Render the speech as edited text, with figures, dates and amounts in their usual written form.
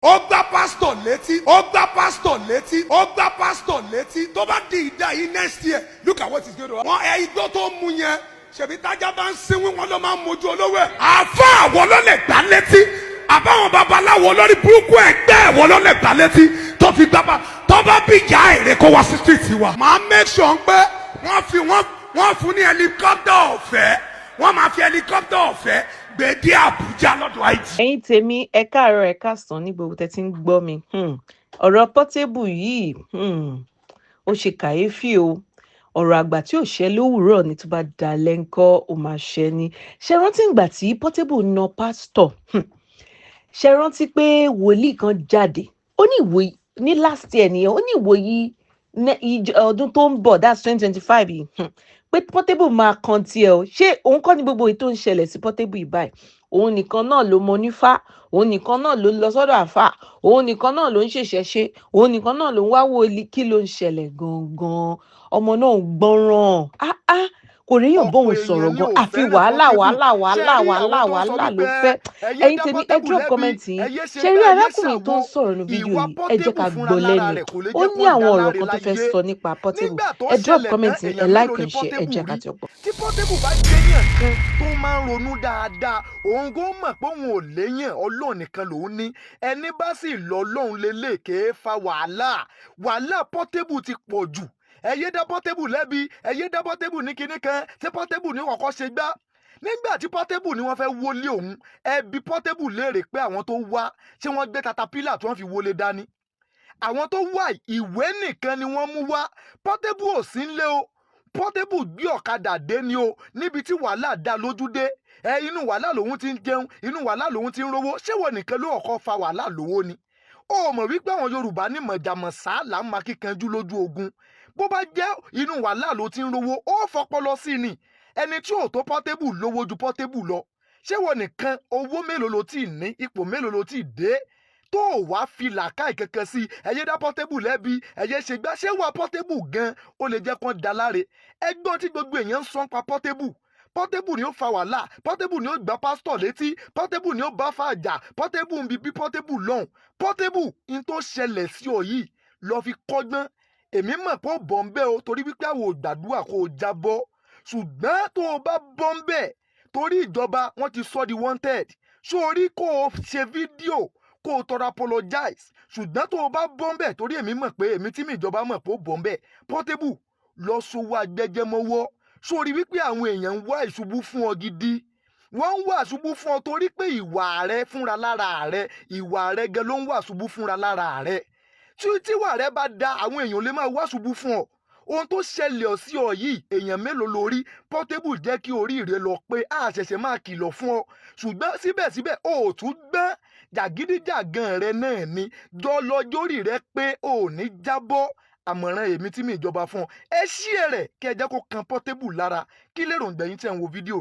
ó gbá pásítọ̀ létí ó gbá pásítọ̀ létí ó gbá pásítọ̀ létí tó bá di ìdá yìí next year look at what is going on. wọn igbó tó mú yẹn ṣèbí tájà bá ń sinwín wọn ló máa ń mojú olówó ẹ̀. àfa àwọn ló lè gbá létí àbáwọn babaláwo lórí burúkú ẹgbẹ́ ẹ̀wọ̀n ló lè gbá létí tó fi gbá tó bá bí ìyá èrè kó wá sí street wa. màá make sure pé wọ́n fún ní helicopter ọ̀fẹ́ wọ́n máa fi helicopter ọ̀fẹ́ gbèdé Àbújá lọ́dọ̀ IG. ẹ̀yin tèmi ẹ káàárọ̀ ẹ káàsán ní gbogbo tẹ́ ti ń gbọ́ mi ọ̀rọ̀ Portable yìí ó ṣe kàyéfì o ọ̀rọ̀ àgbà tí ò ṣẹ́ lówùúrọ̀ ní tó bá dalẹ̀ ńkọ́ ó máa ṣẹ́ ni ṣe rántí ìgbà tí Portable na pásítọ̀ ṣe rántí pé wòlíì kan jáde ó ní ìwòyí ní last year nìyẹn ó ní ìwòyí ọdún tó ń bọ̀ that's 2025 yìí pé Portable máa kan tiẹ̀ o ṣé òun kọ́ ni gbogbo èyí tó ń ṣẹlẹ̀ sí Portable yìí báyìí òun nìkan náà ló mọ nífá òun nìkan náà ló ń lọ sọ́dọ̀ àfà òun nìkan náà ló ń ṣèṣẹ̀ṣe òun nìkan náà ló ń wá wòlíì kí ló ń ṣẹlẹ̀ gangan ọmọ náà ń gbọ́ràn kò ríyàn bóun sọ̀rọ̀ gan àfi wàhálà ló fẹ́ ẹ̀yin tèmi ẹ drop comment yín ṣe rí arákùnrin tó ń sọ̀rọ̀ ní fídíò yìí ẹ jẹ́ ká gbọ́ lẹ́nu ó ní àwọn ọ̀rọ̀ kan tó fẹ́ sọ nípa Portable ẹ drop comment yín ẹ like ẹ share ẹ jẹ́ ká jọ gbọ́. tí Portable bá jẹ́yàn kan tó máa ń ronú dáadáa òun kò mọ̀ pé òun ò léyàn Ọlọ́run nìkan lòun ní ẹni bá sì lọ Ọlọ́run lélẹ́kẹ̀ẹ́ fa wàhálà Portable ti pọ̀ jù ẹyẹ dá Portable lẹ́bi ẹyẹ dá Portable ní kinní kan tí Portable ní kọ̀kọ́ ṣe gbá nígbà tí Portable ní wọ́n fẹ́ wọlé òun ẹbí Portable léèrè pé àwọn tó wá ṣé wọ́n gbé katapila tí wọ́n fi wọlé dání àwọn tó wá ìwé nìkan ni wọ́n mú wá Portable ò sí nílé o Portable gbé ọ̀kadà dé ni o níbi tí wàhálà dá lójú dé inú wàhálà lòun ti ń jẹun inú wàhálà lòun ti ń rówó ṣé wọ́n nìkan ló ọkọ̀ fa wàhálà lówó ni ó mọ̀ wípé àwọn Yorùbá ní mọ̀jàmọ̀sá là ń máa kíkanjú lójú ogun bó bá jẹ́ inú wàhálà ló ti ń rówó ó fọpọlọ sí ni ẹni tí ò tó Portable lówó ju Portable lọ ṣé wọ́n nìkan owó mélòó ló ti ní ipò mélòó ló ti dé tó wàá fi làákàyè kankan sí ẹyẹ dá Portable lẹ́bi ẹyẹ ṣe gbá ṣé wà Portable gan ó lè jẹ́ kán da láre ẹgbọ́n tí gbogbo èèyàn ń sọ pa Portable ni ó fa wàhálà Portable ni ó gbá pásítọ̀ létí Portable ni ó bá fàjà Portable ń bí Portable lọ́hùn Portable in tó ṣẹlẹ̀ sí ọ yìí lọ fi kọ́gbọ́n èmi mọ̀ pé ó bọ̀ ń bẹ́ o torí wípé àwọn ò gbàdúrà kó o jábọ́ ṣùgbọ́n tó o bá bọ́ ń bẹ̀ torí ìjọba wọ́n ti sọ di wanted sórí kó o ṣe fídíò kó o tọrọ apologize ṣùgbọ́n tó o bá bọ́ ń bẹ̀ torí èmi mọ̀ pé èmi tí mi ìjọba mọ̀ pé ó bọ̀ ń bẹ̀ Portable lọ sowó agbẹjẹmọwọ́ sórí wípé àwọn èèyàn ń wá ìṣubú fún ọ gidi wọ́n ń wá ìṣubú fún ọ torí pé ìwà rẹ fúnra lára rẹ ìwà rẹ gan ló ń wá ìṣubú fúnra lára rẹ tíwà rẹ bá da àwọn èèyàn lè máa wá ṣubú fún ọ ohun tó ṣẹlẹ̀ sí ọ yìí èèyàn mélòó lórí Portable jẹ́ kí orí rẹ lọ pé a ṣẹ̀ṣẹ̀ máa kìlọ̀ fún ọ ṣùgbọ́n síbẹ̀síbẹ̀ o ò tún gbọ́n jàgídíjàgan rẹ náà ni jọlọjórì rẹ pé o ò ní jábọ́ àmọ̀ràn èmi tí mi ìjọba fún ọ ẹ ṣí ẹ rẹ̀ kí ẹ jẹ́ kó kan Portable lára kí lèrò ń gbẹ̀yìn tí ẹ̀ ń wo fídíò.